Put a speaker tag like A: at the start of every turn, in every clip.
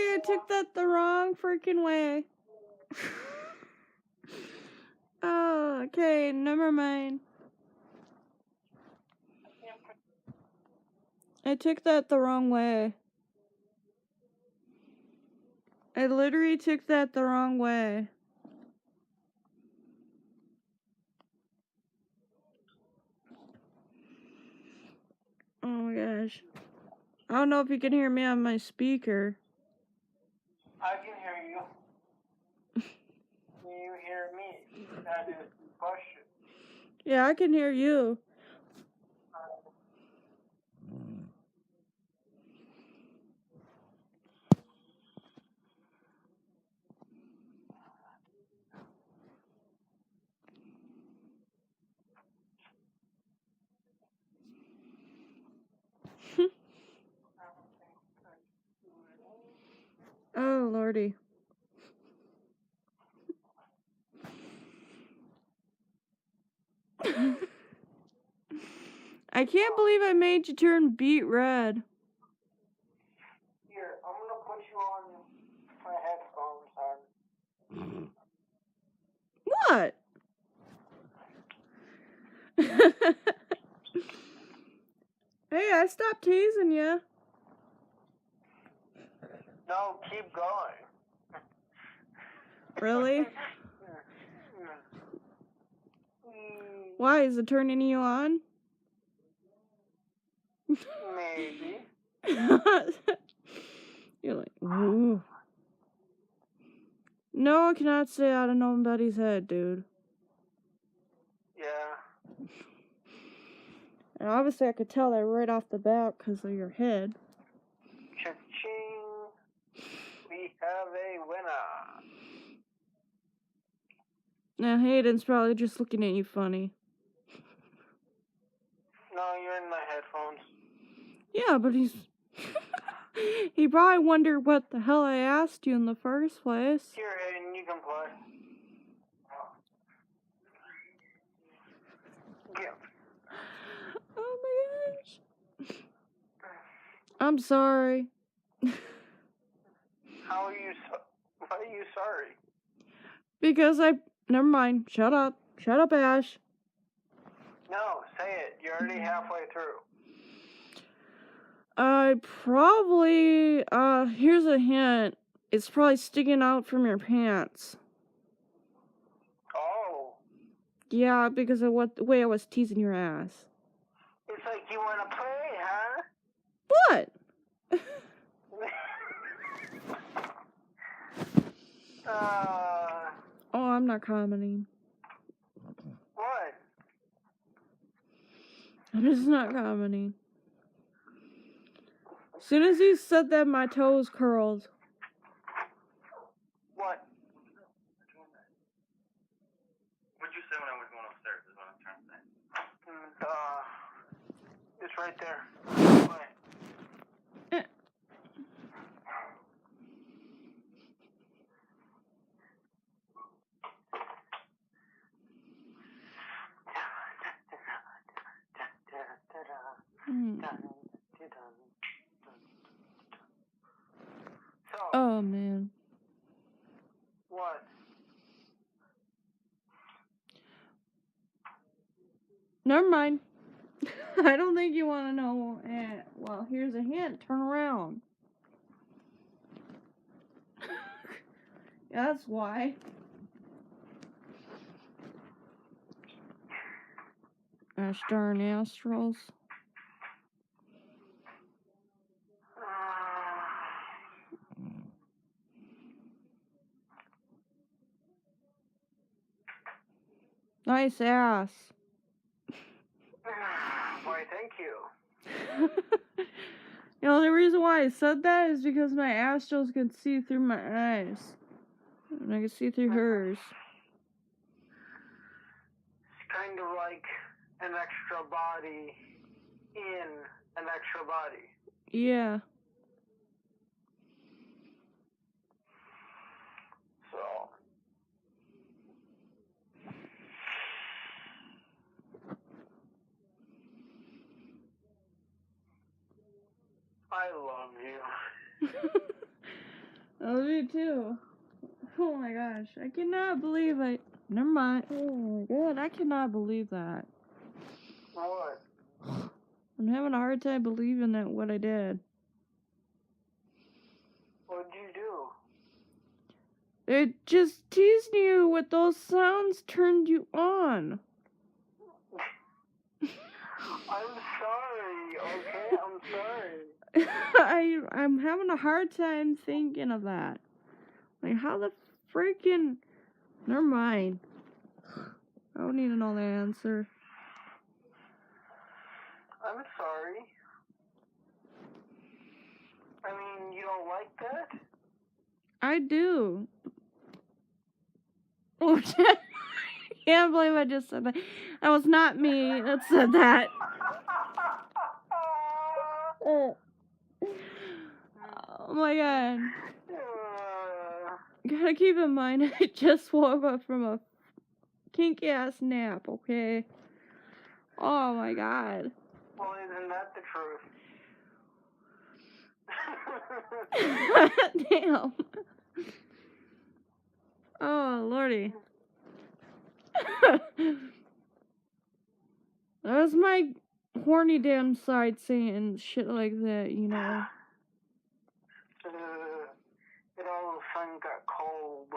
A: I took that the wrong freaking way. Oh, okay, never mind. I took that the wrong way. I literally took that the wrong way. Oh my gosh. I don't know if you can hear me on my speaker.
B: I can hear you. Can you hear me? That is the question.
A: Yeah, I can hear you. Oh, lordy. I can't believe I made you turn beet red.
B: Here, I'm gonna put you on my headphones, hon.
A: What? Hey, I stopped teasing you.
B: No, keep going.
A: Really? Why? Is it turning you on?
B: Maybe.
A: You're like, ooh. No, I cannot stay out of nobody's head, dude.
B: Yeah.
A: And obviously, I could tell that right off the bat because of your head.
B: Cha-ching. We have a winner.
A: Now, Hayden's probably just looking at you funny.
B: No, you're in my headphones.
A: Yeah, but he's... he probably wondered what the hell I asked you in the first place.
B: Here, Hayden, you can play. Yeah.
A: Oh my gosh. I'm sorry.
B: How are you why are you sorry?
A: Because never mind. Shut up. Shut up, Ash.
B: No, say it. You're already halfway through.
A: I probably, here's a hint. It's probably sticking out from your pants.
B: Oh.
A: Yeah, because of the way I was teasing your ass.
B: It's like you want to play, huh?
A: What? Oh, I'm not commenting.
B: What?
A: I'm just not commenting. As soon as you said that, my toes curled.
B: What?
C: What'd you say when I was going upstairs is what I'm trying to say.
B: It's right there. Play. So,
A: Oh, man.
B: what?
A: Never mind. I don't think you want to know. Well, here's a hint. Turn around. Yeah, that's why. Gosh darn Astrals. Nice ass.
B: Why, thank you.
A: The only reason why I said that is because my Astrals can see through my eyes. And I can see through hers.
B: It's kind of like an extra body in an extra body.
A: Yeah.
B: So, I love you.
A: Oh, me too. Oh my gosh, I cannot believe I. Never mind. Oh my god, I cannot believe that.
B: What?
A: I'm having a hard time believing that what I did.
B: What'd you do?
A: It just teasing you with those sounds turned you on.
B: I'm sorry, okay? I'm sorry.
A: I'm having a hard time thinking of that. Like, how the freaking. Never mind. I don't need to know the answer.
B: I'm sorry. I mean, you don't like that?
A: I do. Oh, I can't believe I just said that. That was not me that said that. Oh my god. Gotta keep in mind, I just woke up from a kinky ass nap, okay? Oh my god.
B: Well, isn't that the truth?
A: Damn. Oh, lordy. That was my horny damn side saying shit like that, you know.
B: It all of a sudden got cold.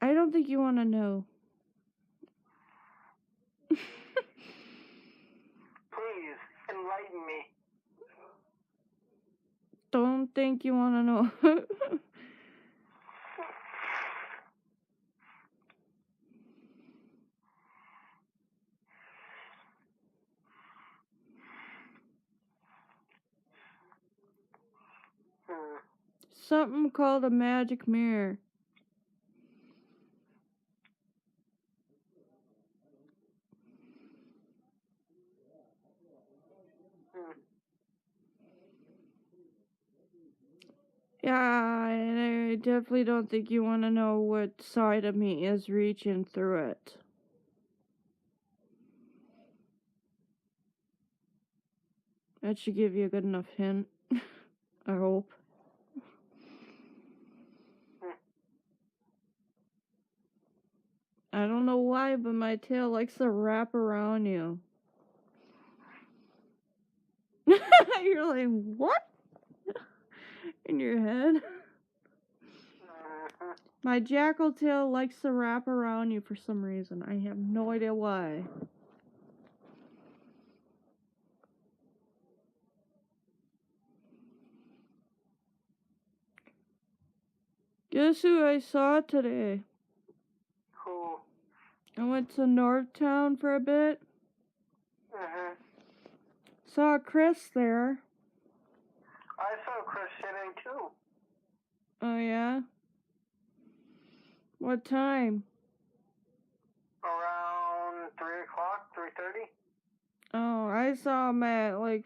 A: I don't think you want to know.
B: Please, enlighten me.
A: Don't think you want to know. Something called a magic mirror. Yeah, I definitely don't think you want to know what side of me is reaching through it. That should give you a good enough hint. I hope. I don't know why, but my tail likes to wrap around you. You're like, what? In your head? My jackal tail likes to wrap around you for some reason. I have no idea why. Guess who I saw today?
B: Who?
A: I went to Northtown for a bit. Saw Chris there.
B: I saw Chris today too.
A: Oh yeah? What time?
B: Around 3 o'clock, 3:30.
A: Oh, I saw him at like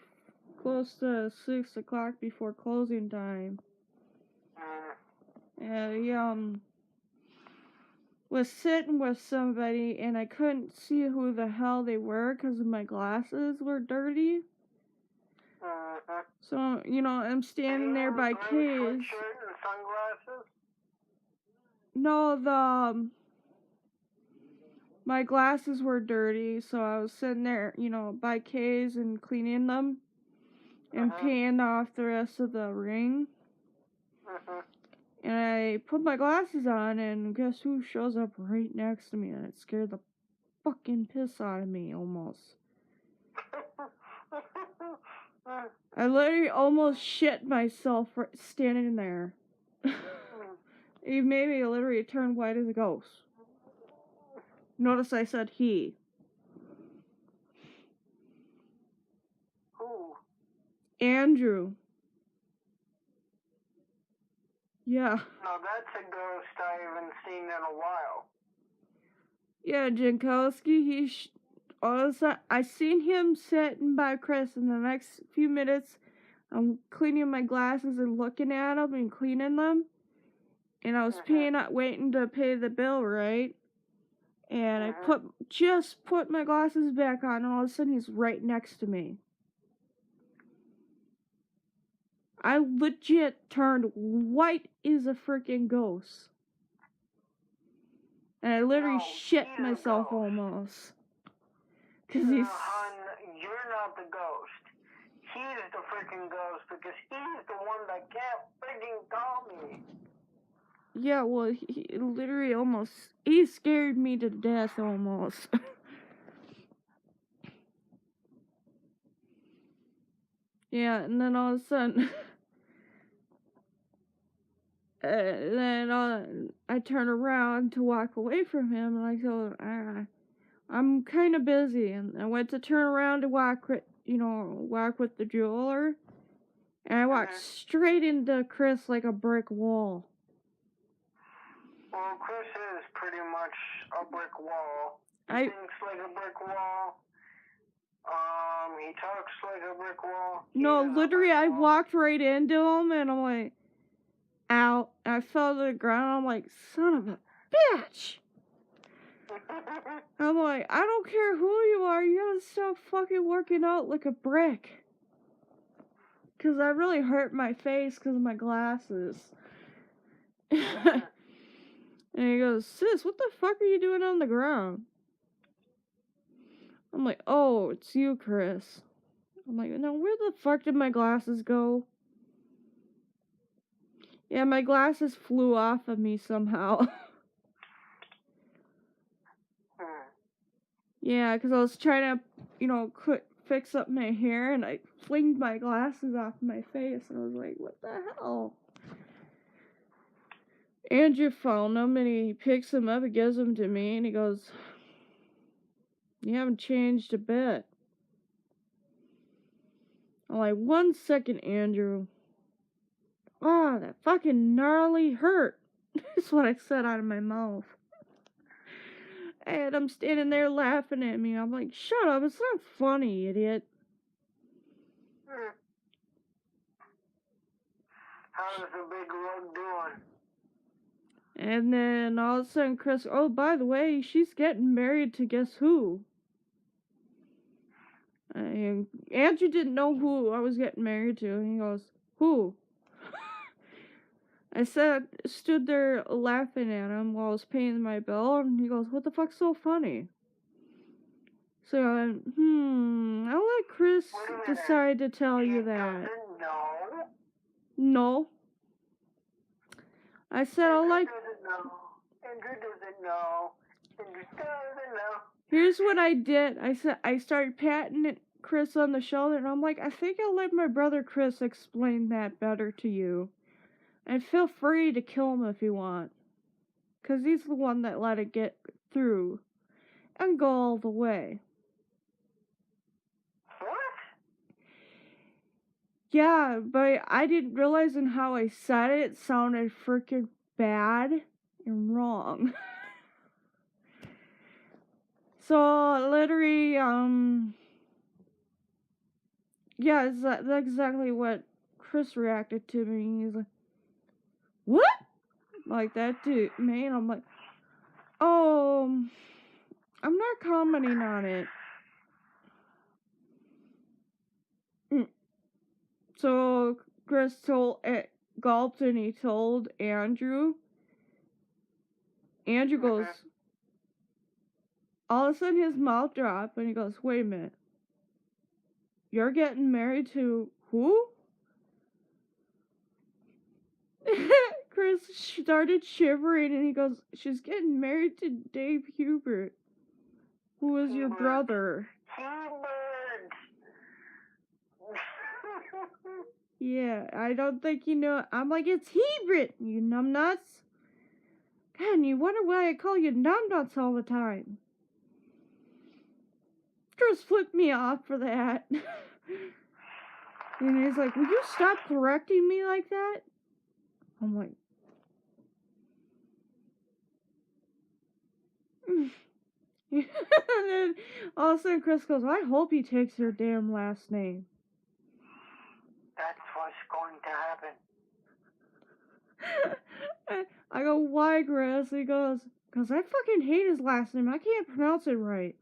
A: close to 6 o'clock before closing time. Yeah, he was sitting with somebody and I couldn't see who the hell they were because my glasses were dirty. So, you know, I'm standing there by Kay's.
B: Sunglasses?
A: No, my glasses were dirty, so I was sitting there, you know, by Kay's and cleaning them and paying off the rest of the ring. And I put my glasses on, and guess who shows up right next to me? And it scared the fucking piss out of me, almost. I literally almost shit myself for standing there. He made me literally turn white as a ghost. Notice I said he.
B: Who?
A: Andrew. Yeah.
B: No, that's a ghost I haven't seen in a while.
A: Yeah, Jankowski, all of a sudden, I seen him sitting by Chris in the next few minutes. I'm cleaning my glasses and looking at them and cleaning them. And I was waiting to pay the bill, right? And I just put my glasses back on, and all of a sudden he's right next to me. I legit turned white as a freaking ghost. And I literally shit
B: he's a
A: myself
B: ghost.
A: almost. Cause he's...
B: Hon, you're not the ghost. He's the freaking ghost because he's the one that can't freaking call me.
A: Yeah, well, he literally almost... He scared me to death almost. Yeah, and then all of a sudden... I turn around to walk away from him, and I go, I'm kind of busy, and I went to turn around to walk with the jeweler, and I walked straight into Chris like a brick wall.
B: Well, Chris is pretty much a brick wall. He thinks like a brick wall. He talks like a brick wall.
A: No, literally, I walked right into him, and I'm like, ow. I fell to the ground, I'm like, son of a bitch. I'm like, I don't care who you are, you gotta stop fucking working out like a brick. Cause I really hurt my face because of my glasses. And he goes, sis, what the fuck are you doing on the ground? I'm like, oh, it's you, Chris. I'm like, no, where the fuck did my glasses go? Yeah, my glasses flew off of me somehow. Yeah, because I was trying to, fix up my hair, and I flinged my glasses off my face, and I was like, what the hell? Andrew found them, and he picks them up and gives them to me, and he goes, you haven't changed a bit. I'm like, 1 second, Andrew. Ah, that fucking gnarly hurt. That's what I said out of my mouth. And I'm standing there laughing at me. I'm like, shut up, it's not funny, idiot.
B: How's the big rug doing?
A: And then all of a sudden Chris, oh, by the way, she's getting married to guess who? And Andrew didn't know who I was getting married to. And he goes, who? I stood there laughing at him while I was paying my bill. And he goes, what the fuck's so funny? So I went, I'll let Chris decide to tell you that. No. I said, I'll let...
B: Andrew doesn't know. Andrew doesn't know.
A: Here's what I did. I started patting Chris on the shoulder, and I'm like, I think I'll let my brother Chris explain that better to you. And feel free to kill him if you want. Because he's the one that let it get through. And go all the way.
B: What?
A: Yeah, but I didn't realize in how I said it, it sounded freaking bad and wrong. So, literally, yeah, that's exactly what Chris reacted to me. He's like, what? Like that to me, and I'm like, oh, I'm not commenting on it. So, Chris gulped and he told Andrew. Andrew goes, all of a sudden his mouth dropped and he goes, wait a minute. You're getting married to who? Chris started shivering and he goes, she's getting married to Dave Hubert, who is your brother. Yeah, I don't think you know. I'm like, it's Hebert, you numbnuts. God, and you wonder why I call you numbnuts all the time. Chris flipped me off for that. And he's like, will you stop correcting me like that? I'm like, and then all of a sudden Chris goes, I hope he takes your damn last name.
B: That's what's going to happen.
A: I go, why, Chris? He goes, because I fucking hate his last name. I can't pronounce it right.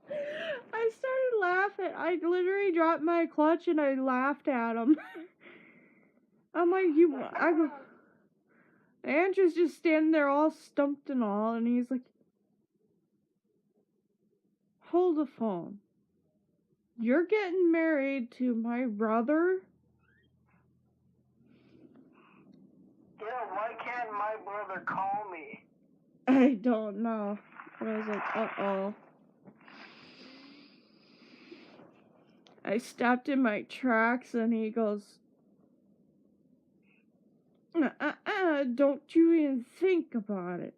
A: I started laughing. I literally dropped my clutch and I laughed at him. I'm like, Andrew's just standing there all stumped and all, and he's like, hold the phone. You're getting married to my brother?
B: Yeah, why can't my brother call me?
A: I don't know. I was like, uh-oh. I stopped in my tracks and he goes, don't you even think about it.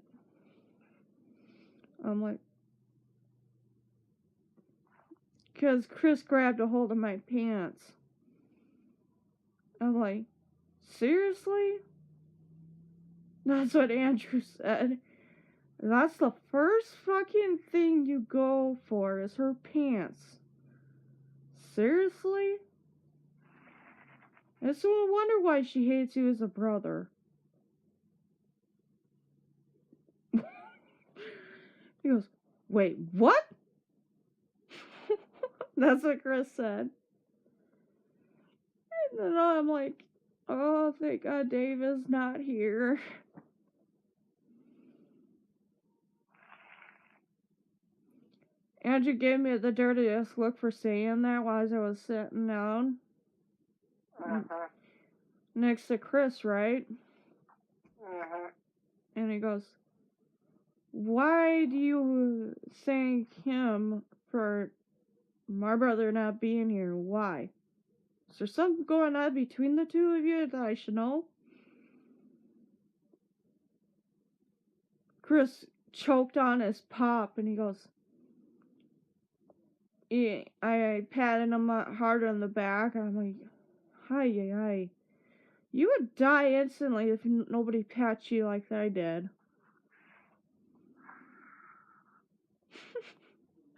A: I'm like, because Chris grabbed a hold of my pants. I'm like, seriously? That's what Andrew said. That's the first fucking thing you go for is her pants. Seriously? It's no wonder why she hates you as a brother. He goes, wait, what? That's what Chris said. And then I'm like, oh, thank God Dave is not here. Andrew gave me the dirtiest look for saying that while I was sitting down. Next to Chris, right? And he goes, why do you thank him for my brother not being here? Why? Is there something going on between the two of you that I should know? Chris choked on his pop and he goes, I patted him hard on the back and I'm like, hi. You would die instantly if nobody pats you like I did.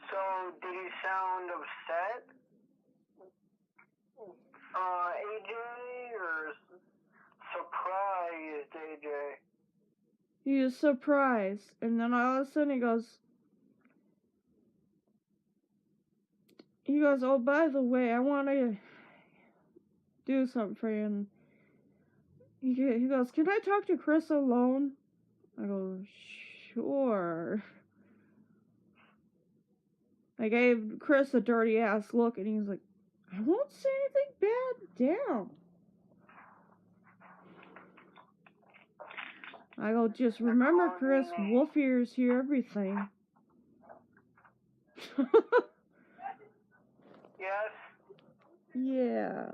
B: So, did he sound upset? AJ, or surprised, AJ?
A: He was surprised. And then all of a sudden he goes, oh, by the way, I want to do something for you. And he goes, can I talk to Chris alone? I go, sure. I gave Chris a dirty ass look and he was like, I won't say anything bad down. I go, just remember, Chris, wolf ears hear everything.
B: Yes?
A: Yeah.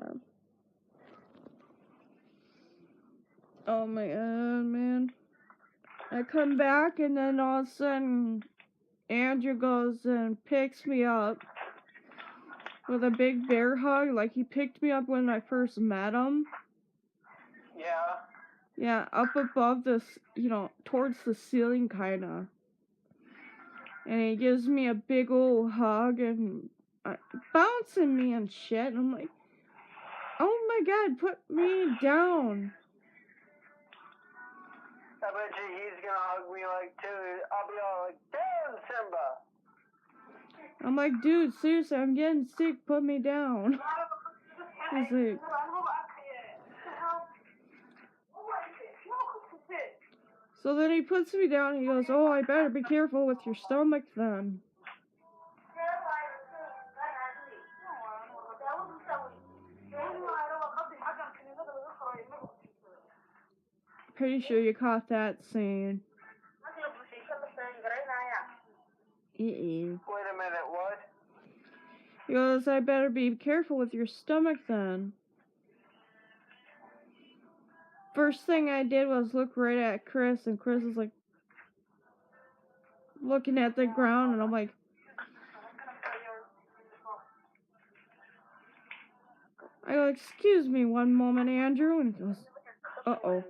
A: Oh my god, man. I come back and then all of a sudden Andrew goes and picks me up with a big bear hug, like he picked me up when I first met him.
B: Yeah.
A: Yeah, up above this, towards the ceiling, kinda. And he gives me a big old hug and bouncing me and shit. And I'm like, oh my god, put me down.
B: I bet you he's gonna hug me like too. I'll be all like, damn, Simba.
A: I'm like, dude, seriously, I'm getting sick, put me down. He's like, so then he puts me down and he goes, oh, I better be careful with your stomach then. Pretty sure you caught that saying.
B: Wait a minute, what?
A: He goes, I better be careful with your stomach then. First thing I did was look right at Chris, and Chris is like, looking at the ground, and I'm like, I go, excuse me one moment, Andrew, and he goes, uh-oh.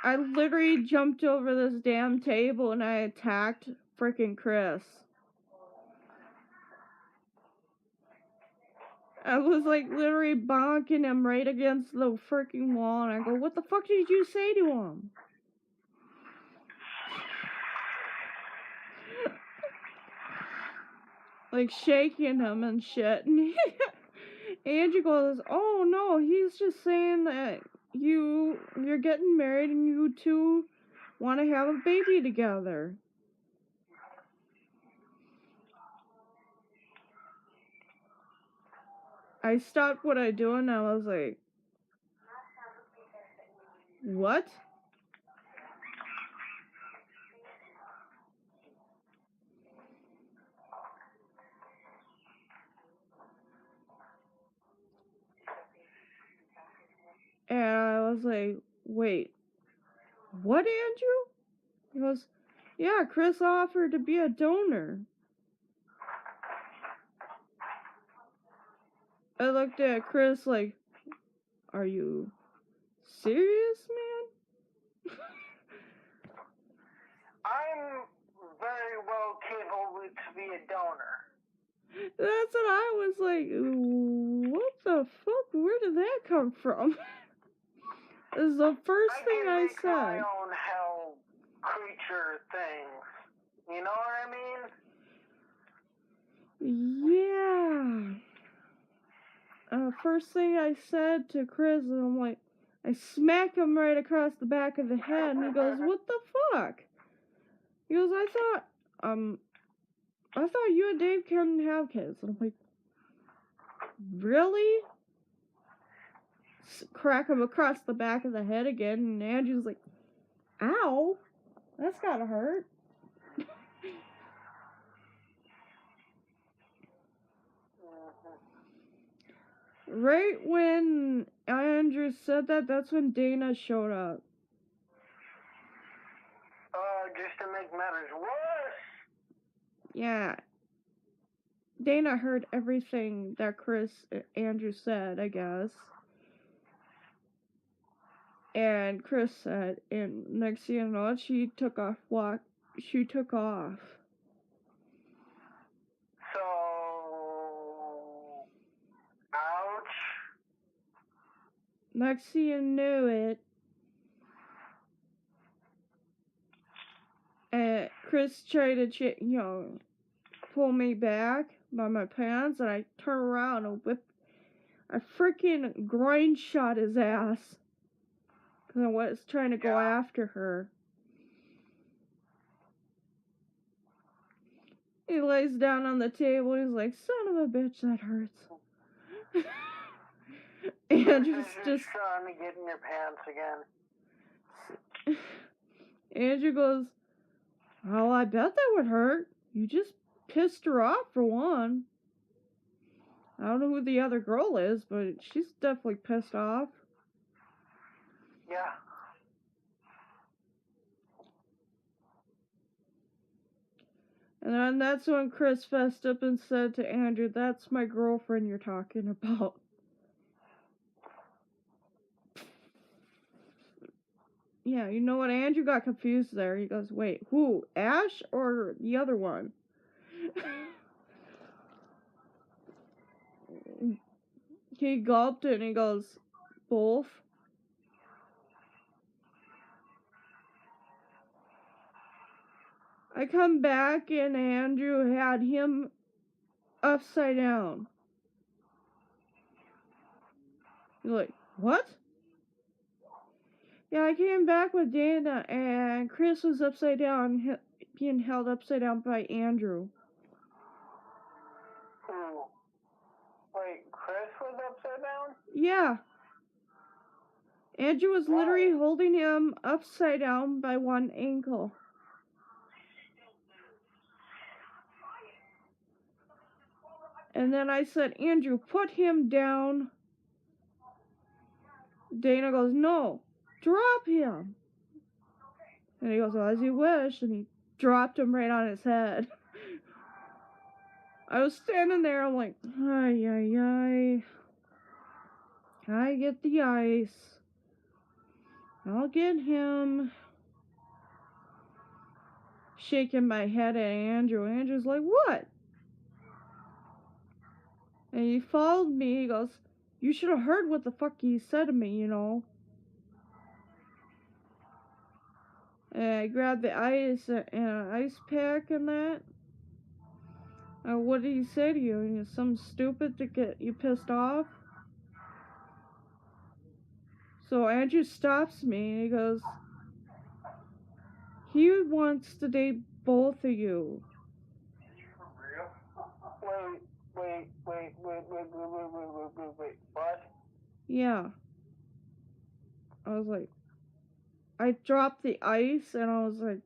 A: I literally jumped over this damn table and I attacked frickin' Chris. I was like literally bonking him right against the frickin' wall and I go, what the fuck did you say to him? like shaking him and shit. And Andrew goes, "Oh no, he's just saying that you're getting married and you two want to have a baby together." I stopped what I do and I was like, "What?" And I was like, "Wait, what, Andrew?" He goes, "Yeah, Chris offered to be a donor." I looked at Chris like, "Are you serious, man?"
B: I'm very well capable to be a donor.
A: That's what I was like, what the fuck? Where did that come from? This is the first thing I
B: can make
A: said.
B: my own hell creature things. You know what I
A: mean? Yeah. First thing I said to Chris, and I'm like, I smack him right across the back of the head, and he goes, "What the fuck?" He goes, I thought you and Dave couldn't have kids." And I'm like, really? Crack him across the back of the head again, and Andrew's like, "Ow, that's gotta hurt." Right when Andrew said that, that's when Dana showed up.
B: Just to make matters worse.
A: Yeah. Dana heard everything that Andrew said, I guess. And Chris said, and next thing you know, she took off.
B: So, ouch.
A: Next thing you knew it, Chris tried to, pull me back by my pants, and I turned around and I freaking groin shot his ass. Because I was trying to go after her. He lays down on the table. He's like, "Son of a bitch, that hurts." Andrew's just
B: trying to get in your pants again.
A: Andrew goes, "Oh, I bet that would hurt. You just pissed her off for one." I don't know who the other girl is, but she's definitely pissed off.
B: Yeah.
A: And then that's when Chris fessed up and said to Andrew, "That's my girlfriend you're talking about." Yeah, you know what? Andrew got confused there. He goes, "Wait, who? Ash or the other one?" He gulped it and he goes, "Both." I come back and Andrew had him upside down. You're like, "What?" Yeah, I came back with Dana and Chris was upside down, being held upside down by Andrew.
B: Ooh. Wait, Chris was upside down?
A: Yeah. Andrew was literally holding him upside down by one ankle. And then I said, "Andrew, put him down." Dana goes, "No, drop him." And he goes, "Well, as you wish." And he dropped him right on his head. I was standing there, I'm like, ay, ay, ay. I get the ice. I'll get him. Shaking my head at Andrew. Andrew's like, "What?" And he followed me. He goes, "You should have heard what the fuck he said to me, And I grabbed the ice and an ice pack and that. What did he say to you? Something stupid to get you pissed off? So Andrew stops me and he goes, he wants to date both of you.
B: Wait, what?
A: Yeah. I was like, I dropped the ice and I was like,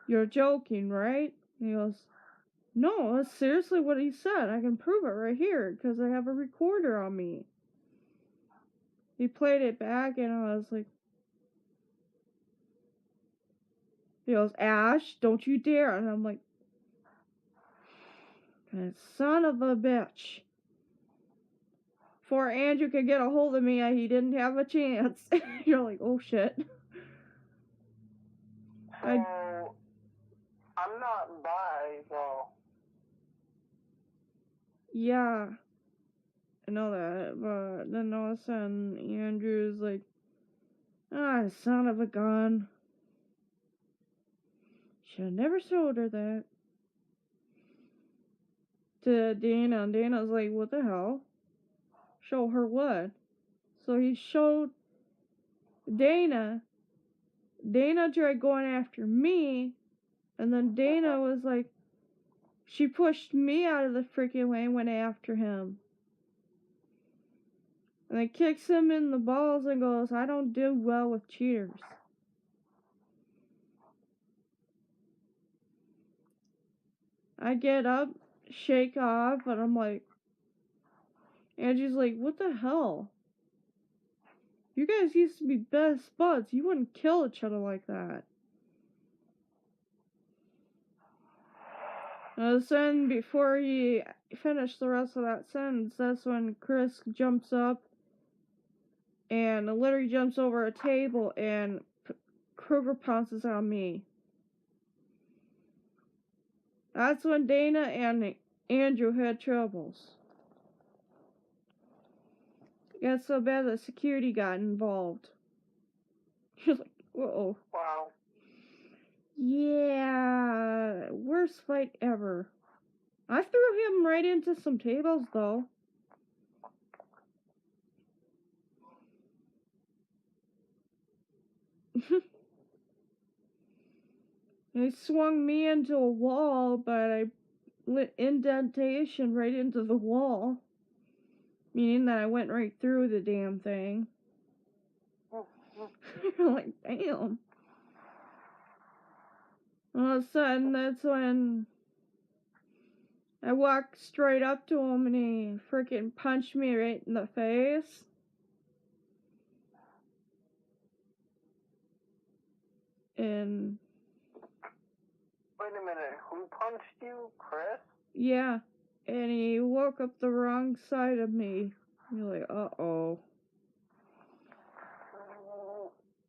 A: you're joking, right? And he goes, no, that's seriously what he said. I can prove it right here because I have a recorder on me. He played it back and I was like, he goes, Ash, don't you dare. And I'm like, son of a bitch. Before Andrew could get a hold of me, he didn't have a chance. You're like, oh shit.
B: So, I'm not bi, though.
A: Yeah. I know that, but then all of a sudden, Andrew's like, son of a gun. Should've never showed her that. To Dana, and Dana's like, what the hell? Show her what? So he showed Dana. Dana tried going after me, and then Dana was like, she pushed me out of the freaking way and went after him. And then kicks him in the balls and goes, I don't do well with cheaters. I get up, shake off, and I'm like, Angie's like, what the hell? You guys used to be best buds. You wouldn't kill each other like that. And then before he finished the rest of that sentence, that's when Chris jumps up and literally jumps over a table and Kruger pounces on me. That's when Dana and Andrew had troubles. It got so bad that security got involved. You're like, whoa.
B: Wow.
A: Yeah, worst fight ever. I threw him right into some tables, though. He swung me into a wall, but I lit indentation right into the wall. Meaning that I went right through the damn thing. You're like, damn. All of a sudden, that's when I walked straight up to him and he freaking punched me right in the face. And
B: wait a minute, who punched you? Chris?
A: yeah. And he woke up the wrong side of me. You're like, uh-oh.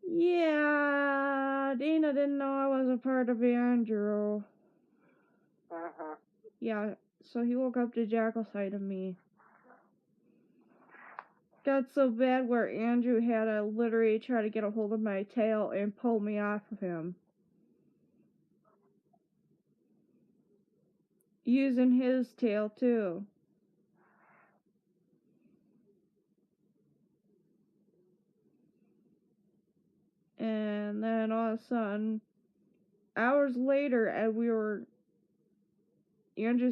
A: Yeah, Dana didn't know I was a part of Andrew. Yeah, so he woke up the jackal side of me. Got so bad where Andrew had to literally try to get a hold of my tail and pull me off of him. Using his tail too. And then all of a sudden, hours later, and Andrew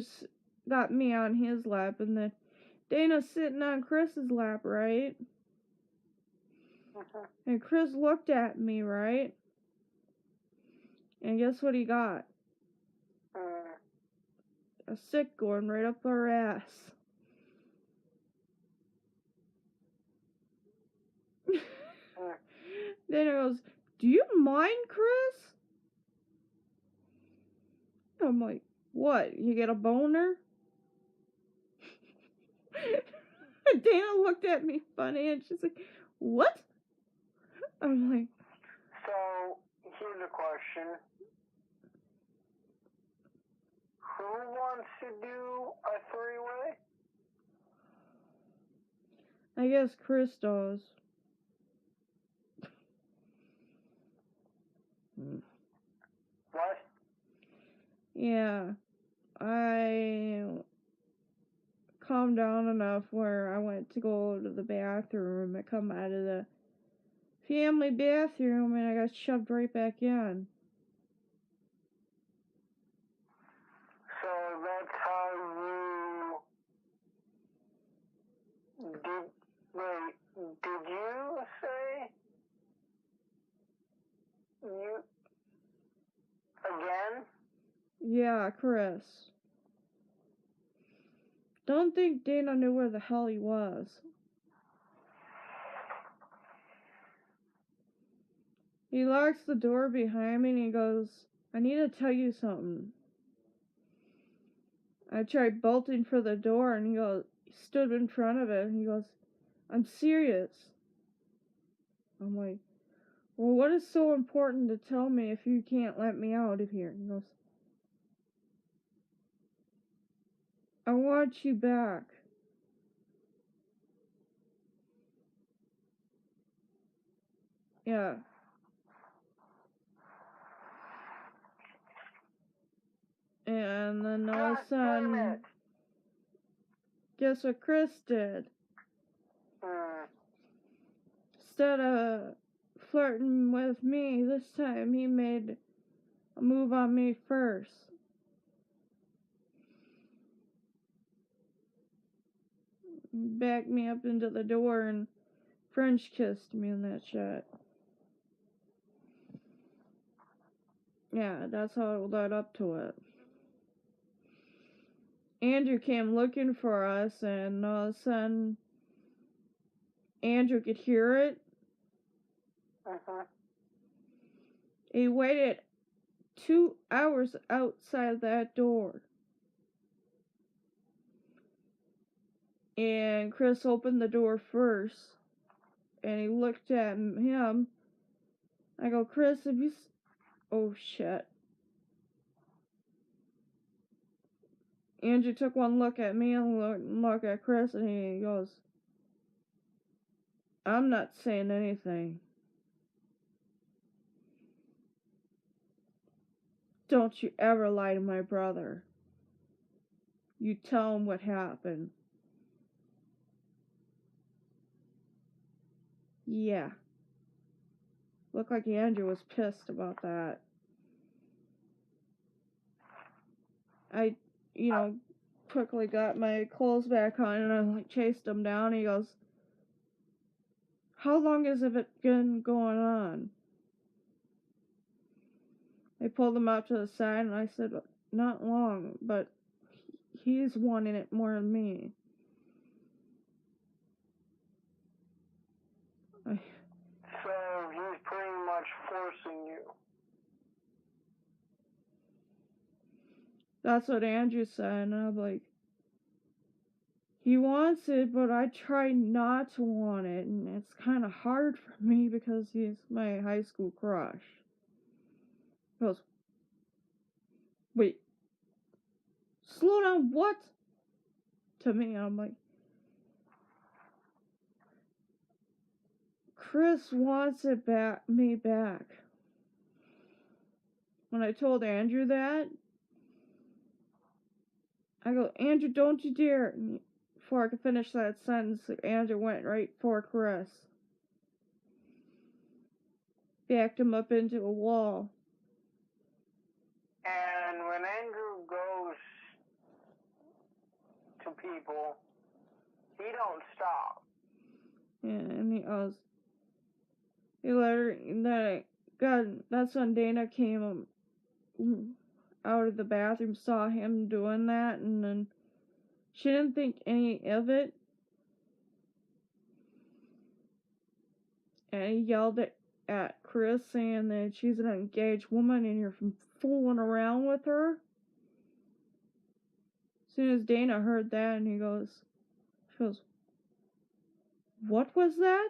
A: got me on his lap, and then Dana's sitting on Chris's lap, right? And Chris looked at me, right? And guess what he got? A stick going right up our ass. Dana goes, do you mind, Chris? I'm like, what? You get a boner? Dana looked at me funny and she's like, what? I'm like,
B: so, here's a question. Who wants to do a three-way?
A: I guess Chris does.
B: What?
A: Yeah. I calmed down enough where I went to go to the bathroom. I come out of the family bathroom and I got shoved right back in.
B: So that's how did you say you again?
A: Yeah, Chris. Don't think Dana knew where the hell he was. He locks the door behind me and he goes, I need to tell you something. I tried bolting for the door and he stood in front of it and he goes, I'm serious. I'm like, well, what is so important to tell me if you can't let me out of here? He goes, I want you back. Yeah. And then all of a sudden, guess what Chris did? Instead of flirting with me, this time he made a move on me first. Backed me up into the door and French kissed me in that shot. Yeah, that's how it led up to it. Andrew came looking for us, and all of a sudden, Andrew could hear it. He waited 2 hours outside that door. And Chris opened the door first, and he looked at him. I go, Chris, have you... Oh, shit. Andrew took one look at me and looked at Chris, and he goes, I'm not saying anything. Don't you ever lie to my brother. You tell him what happened. Yeah. Looked like Andrew was pissed about that. I, quickly got my clothes back on and I chased him down. He goes, how long has it been going on? I pulled him out to the side and I said, not long, but he's wanting it more than me.
B: So he's pretty much forcing you.
A: That's what Andrew said, and I'm like, he wants it, but I try not to want it, and it's kind of hard for me because he's my high school crush. He goes, wait, slow down, what? To me, I'm like, Chris wants me back. When I told Andrew that, I go, Andrew, don't you dare. And before I could finish that sentence, Andrew went right for Chris. Backed him up into a wall.
B: And when Andrew goes to people, he don't stop.
A: Yeah, and he goes, that's when Dana came out of the bathroom, saw him doing that, and then she didn't think any of it. And he yelled at Chris saying that she's an engaged woman and you're fooling around with her. As soon as Dana heard that, and she goes, what was that?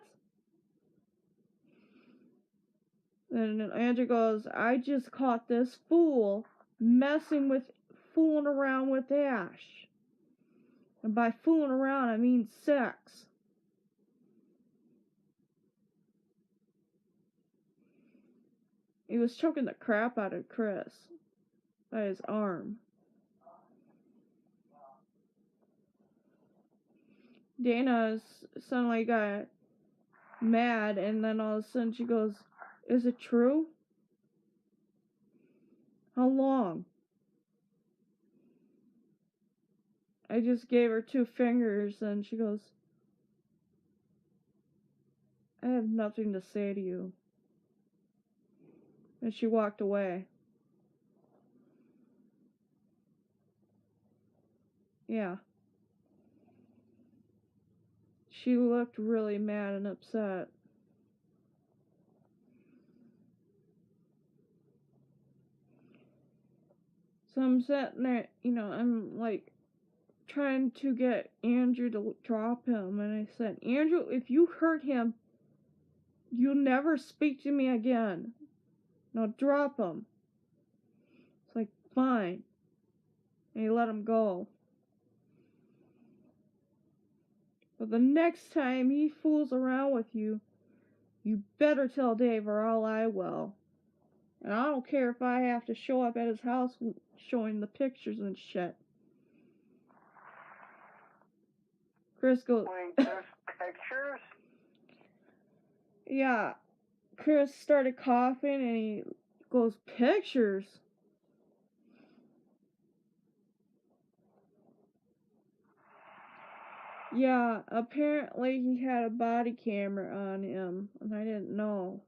A: And Andrew goes, I just caught this fool fooling around with Ash. And by fooling around, I mean sex. He was choking the crap out of Chris by his arm. Dana suddenly got mad, and then all of a sudden she goes, "Is it true? How long?" I just gave her 2 fingers, and she goes, "I have nothing to say to you." And she walked away. Yeah. She looked really mad and upset. So I'm sitting there, I'm like trying to get Andrew to drop him. And I said, "Andrew, if you hurt him, you'll never speak to me again. Now drop him." It's like, fine. And he let him go. But the next time he fools around with you, you better tell Dave or I will. And I don't care if I have to show up at his house showing the pictures and shit. Chris goes,
B: Wait, there's pictures?
A: Yeah. Chris started coughing and he goes, "Pictures?" Yeah, apparently he had a body camera on him, and I didn't know.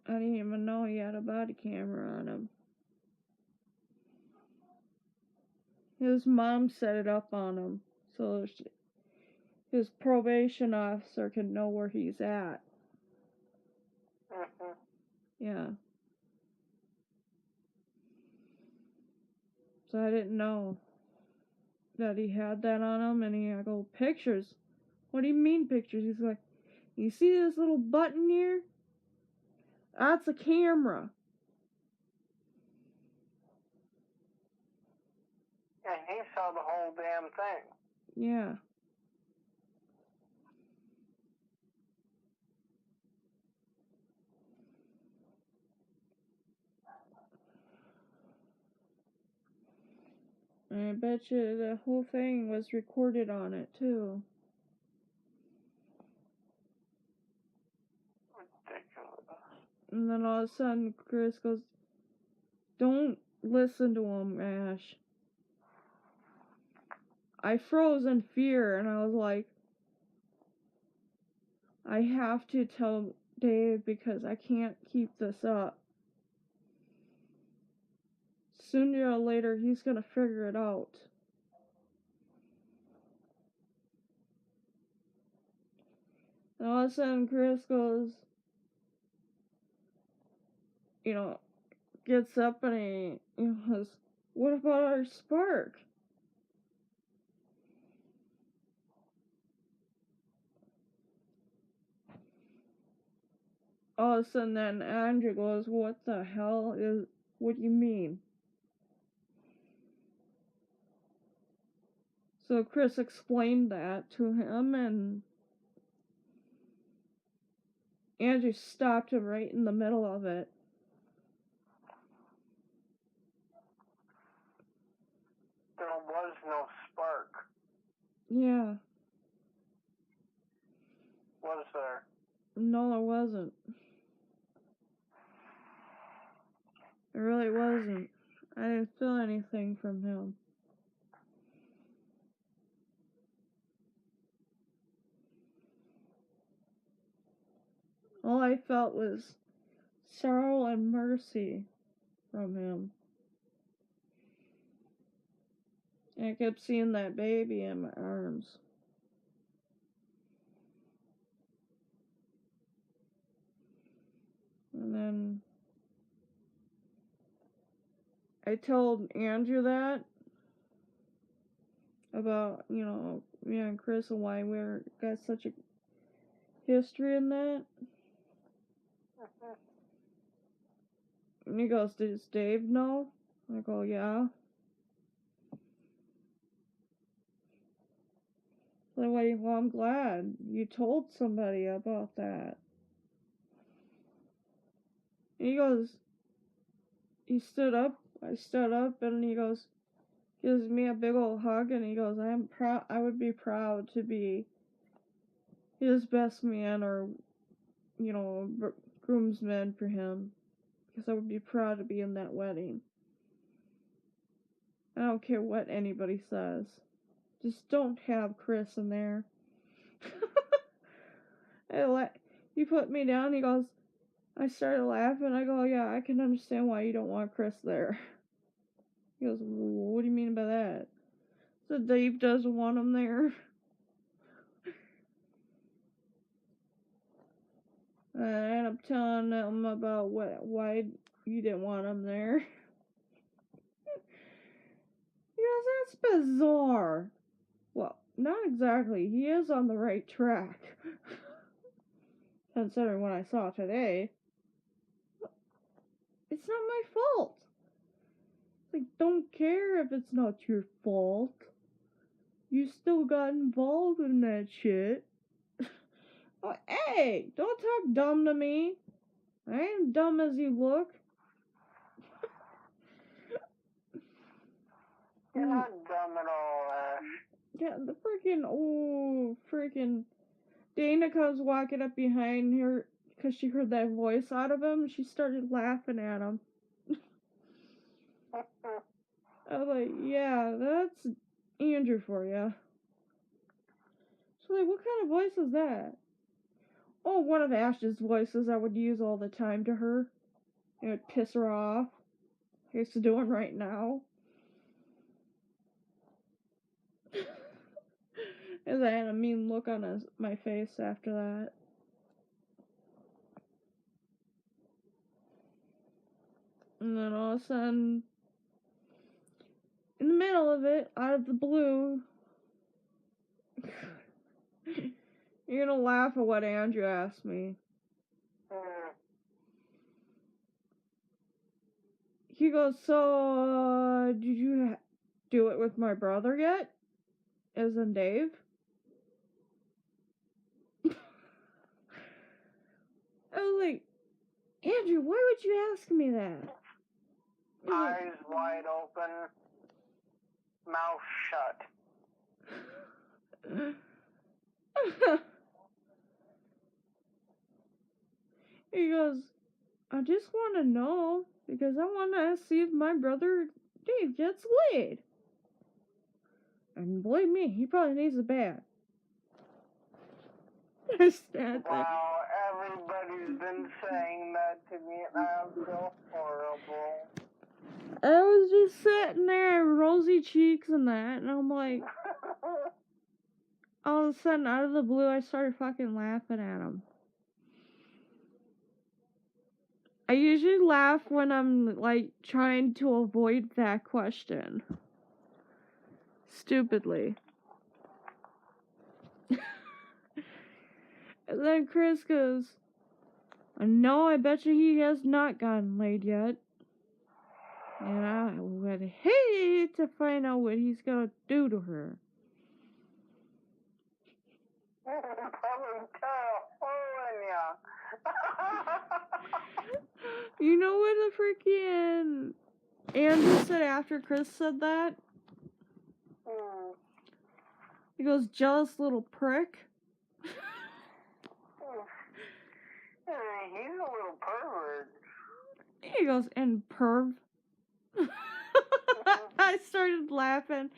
A: I didn't even know he had a body camera on him. His mom set it up on him, so his probation officer can know where he's at.
B: Mm-hmm.
A: Yeah. So I didn't know that he had that on him, and I go, "Pictures? What do you mean pictures?" He's like, "You see this little button here? That's a camera."
B: And he saw the whole damn thing.
A: Yeah. And I bet you the whole thing was recorded on it, too.
B: Ridiculous.
A: And then all of a sudden, Chris goes, "Don't listen to him, Ash." I froze in fear, and I was like, I have to tell Dave because I can't keep this up. Sooner or later, he's gonna figure it out. And all of a sudden, Chris goes, gets up and he goes, "What about our spark?" All of a sudden, then Andrew goes, "What the hell is, what do you mean?" So Chris explained that to him, and Andrew stopped him right in the middle of it.
B: There was no spark.
A: Yeah.
B: Was there?
A: No, there wasn't. There really wasn't. I didn't feel anything from him. All I felt was sorrow and mercy from him. And I kept seeing that baby in my arms. And then I told Andrew that about, me and Chris and why we got such a history in that. And he goes, "Does Dave know?" I go, "Yeah." So well, I'm glad you told somebody about that. And he stood up. I stood up, and he goes, gives me a big old hug, and he goes, I would be proud to be his best man, or, groomsman for him. Because I would be proud to be in that wedding. I don't care what anybody says. Just don't have Chris in there. He put me down. He goes, I started laughing. I go, yeah, I can understand why you don't want Chris there. He goes, what do you mean by that? So Dave doesn't want him there. I ended up telling him about why you didn't want him there. He goes, that's bizarre. Well, not exactly. He is on the right track. Considering what I saw today. It's not my fault. Like, don't care if it's not your fault. You still got involved in that shit. Oh, hey, don't talk dumb to me. I ain't dumb as you look.
B: You're not dumb at all, Ash.
A: Yeah, the freaking Dana comes walking up behind her because she heard that voice out of him. She started laughing at him. I was like, yeah, that's Andrew for you. So like, what kind of voice is that? Oh, one of Ash's voices I would use all the time to her. It would piss her off. Like it's doing right now. As I had a mean look on my face after that. And then all of a sudden, in the middle of it, out of the blue, you're gonna laugh at what Andrew asked me. He goes, so, did you do it with my brother yet? As in Dave? I was like, Andrew, why would you ask me that?
B: Eyes wide open, mouth shut.
A: He goes, I just want to know, because I want to see if my brother Dave gets laid. And believe me, he probably needs a bath.
B: Wow, everybody's been saying that to me, and I feel horrible.
A: I was just sitting there, rosy cheeks and that, and I'm like, all of a sudden, out of the blue, I started fucking laughing at him. I usually laugh when I'm, like, trying to avoid that question. Stupidly. And then Chris goes, no, I bet you he has not gotten laid yet. And I would hate to find out what he's gonna do to her.
B: Probably tear a hole in ya.
A: You know what the freaking Andrew said after Chris said that? He goes, jealous little prick.
B: He's a little pervert.
A: He goes, and perv. I started laughing.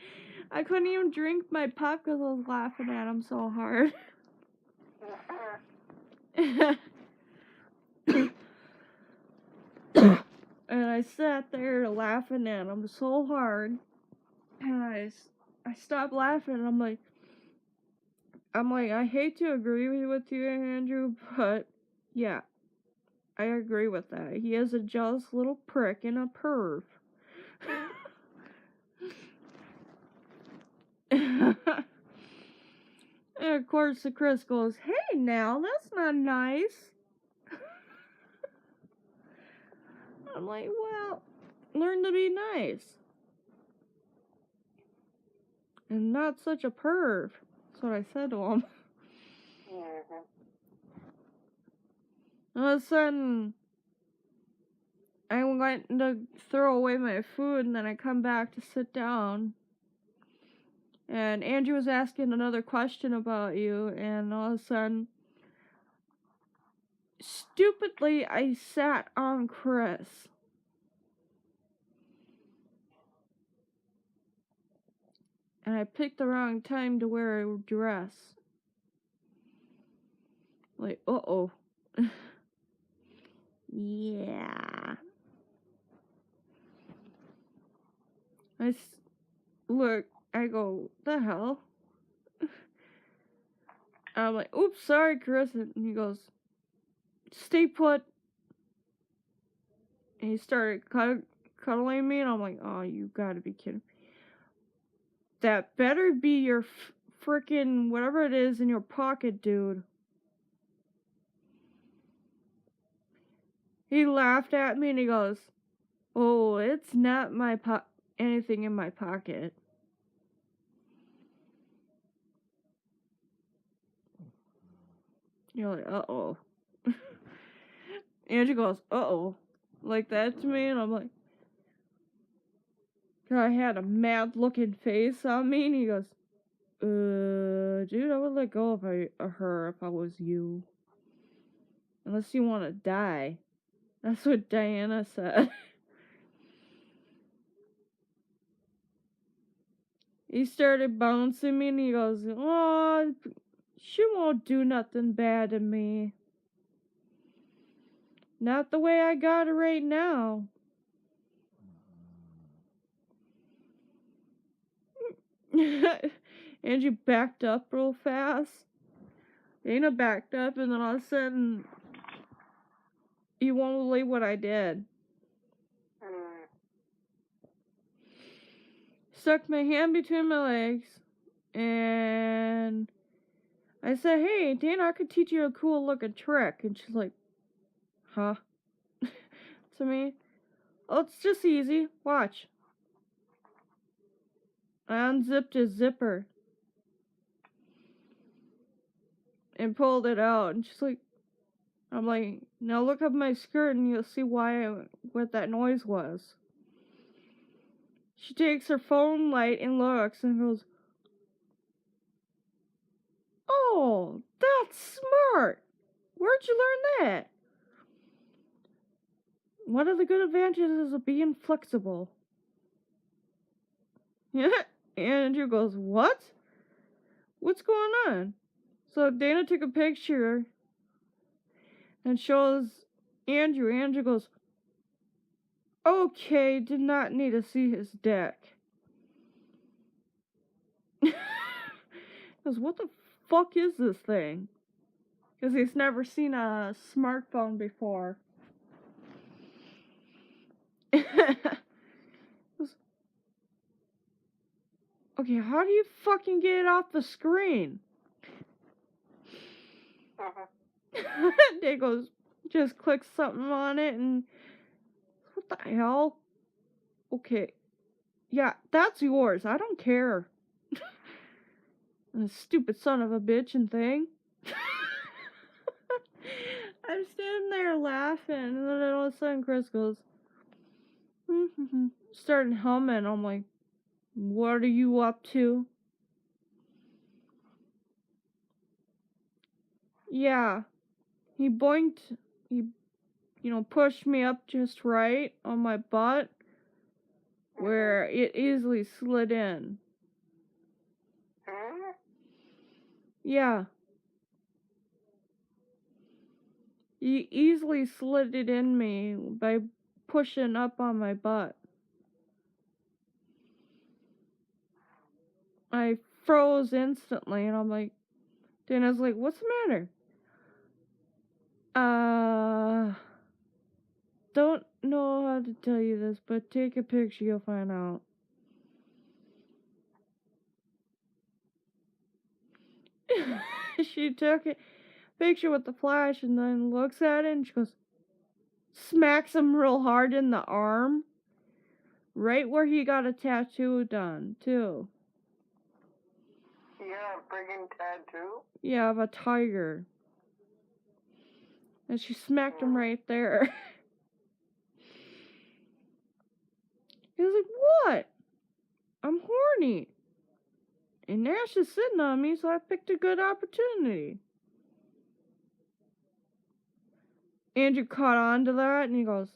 A: I couldn't even drink my pop because I was laughing at him so hard. And I sat there laughing at him so hard. And I stopped laughing. And I'm like, I hate to agree with you, Andrew, but yeah, I agree with that. He is a jealous little prick and a perv. And of course, the Chris goes, hey, now, that's not nice. I'm like, well, learn to be nice. And not such a perv. That's what I said to him. All of a sudden, I went to throw away my food, and then I come back to sit down. And Andrew was asking another question about you, and all of a sudden, stupidly, I sat on Chris. And I picked the wrong time to wear a dress. Like, uh-oh. Yeah. Look, I go, the hell? I'm like, oops, sorry, Chris. And he goes, stay put. And he started cuddling me, and I'm like, oh, you gotta be kidding. That better be your frickin' whatever it is in your pocket, dude. He laughed at me, and he goes, oh, it's not my anything in my pocket. You're like, uh-oh. Andrew goes, uh-oh. Like that to me, and I'm like, I had a mad-looking face on me, and he goes, dude, I would let go of her if I was you. Unless you want to die. That's what Diana said. He started bouncing me, and he goes, oh, she won't do nothing bad to me. Not the way I got her right now. Andrew backed up real fast. Dana backed up, and then all of a sudden, you won't believe what I did. Stuck my hand between my legs, and I said, hey, Dana, I could teach you a cool looking trick. And she's like, huh? To me, oh, it's just easy. Watch. I unzipped his zipper and pulled it out, and she's like, I'm like, now look up my skirt and you'll see what that noise was. She takes her phone light and looks and goes, oh, that's smart. Where'd you learn that? What are the good advantages of being flexible? Yeah. Andrew goes, what? What's going on? So Dana took a picture and shows Andrew. Andrew goes, okay, did not need to see his dick. He goes, what the fuck is this thing? Because he's never seen a smartphone before. Okay, how do you fucking get it off the screen? Dave goes, just click something on it and... What the hell? Okay. Yeah, that's yours. I don't care. Stupid son of a bitch and thing. I'm standing there laughing, and then all of a sudden Chris goes, starting humming. I'm like, what are you up to? Yeah. He boinked, he, pushed me up just right on my butt, where it easily slid in. Yeah. He easily slid it in me by pushing up on my butt. I froze instantly, and I'm like, Dana's like, what's the matter? Don't know how to tell you this, but take a picture, you'll find out. She took a picture with the flash and then looks at it and she goes, smacks him real hard in the arm. Right where he got a tattoo done, too.
B: Yeah, a friggin' tattoo?
A: Yeah, of a tiger. And she smacked him right there. He was like, what? I'm horny. And Nash is sitting on me, so I picked a good opportunity. Andrew caught on to that, and he goes,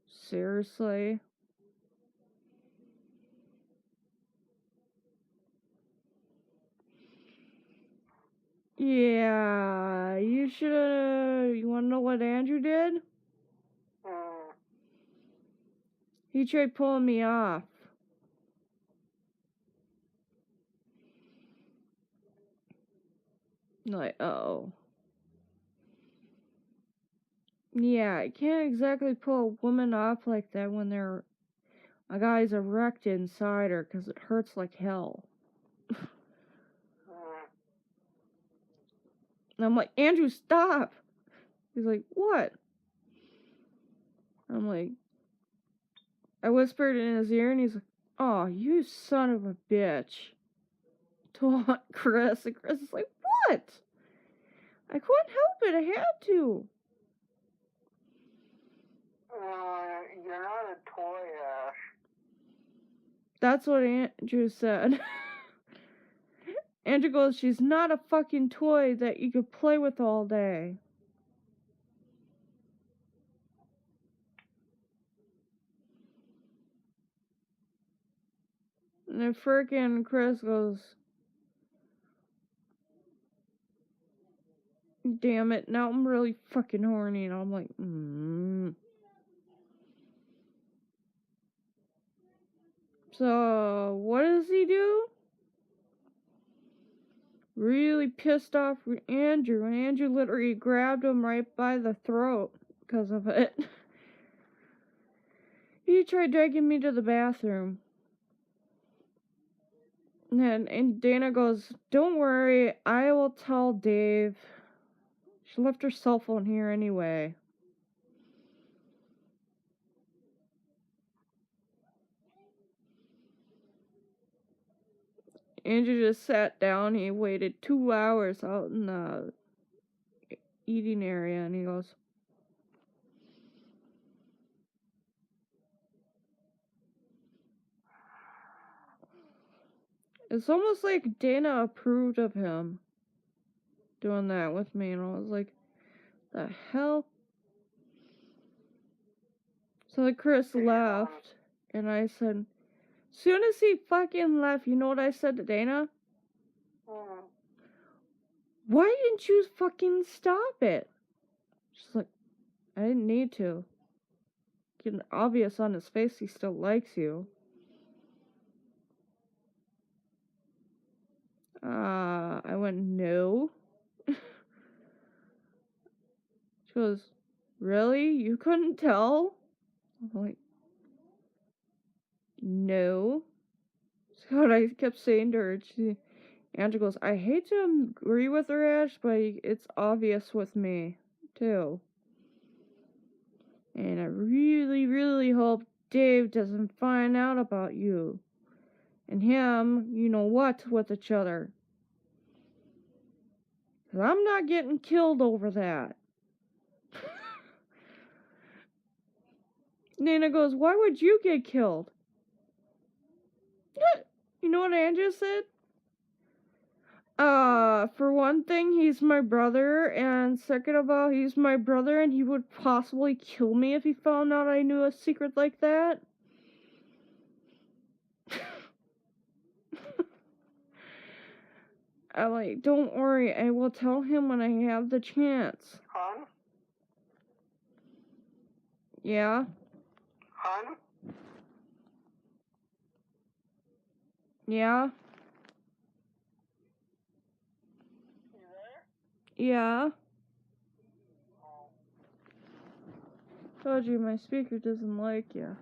A: seriously? Yeah, you should've... You wanna know what Andrew did? He tried pulling me off. Like, oh. Yeah, I can't exactly pull a woman off like that when a guy's erect inside her, 'cause it hurts like hell. And I'm like, Andrew, stop! He's like, what? I'm like, I whispered in his ear, and he's like, oh, you son of a bitch. Told Chris, and Chris is like, what? I couldn't help it, I had to.
B: You're not a toy, Ash.
A: That's what Andrew said. Andrew goes, she's not a fucking toy that you could play with all day. And then frickin' Chris goes, damn it, now I'm really fucking horny. And I'm like, So, what does he do? Really pissed off Andrew. And Andrew literally grabbed him right by the throat because of it. He tried dragging me to the bathroom. And Dana goes, don't worry, I will tell Dave. She left her cell phone here anyway. Andrew just sat down. He waited 2 hours out in the eating area, and he goes, it's almost like Dana approved of him doing that with me, and I was like, the hell? So like Chris left, and I said, soon as he fucking left, you know what I said to Dana? Why didn't you fucking stop it? She's like, I didn't need to. Getting obvious on his face he still likes you. I went, no. She goes, really? You couldn't tell? I'm like, no. So what I kept saying to her, Andrew goes, I hate to agree with her, Ash, but it's obvious with me, too. And I really, really hope Dave doesn't find out about you. And him, you know what, with each other. 'Cause I'm not getting killed over that. Nana goes, why would you get killed? You know what Andrew said? For one thing, he's my brother, and second of all, he's my brother, and he would possibly kill me if he found out I knew a secret like that. I'm like, don't worry, I will tell him when I have the chance.
B: Hun?
A: Yeah?
B: Hun?
A: Yeah?
B: You there?
A: Yeah? Told you my speaker doesn't like you.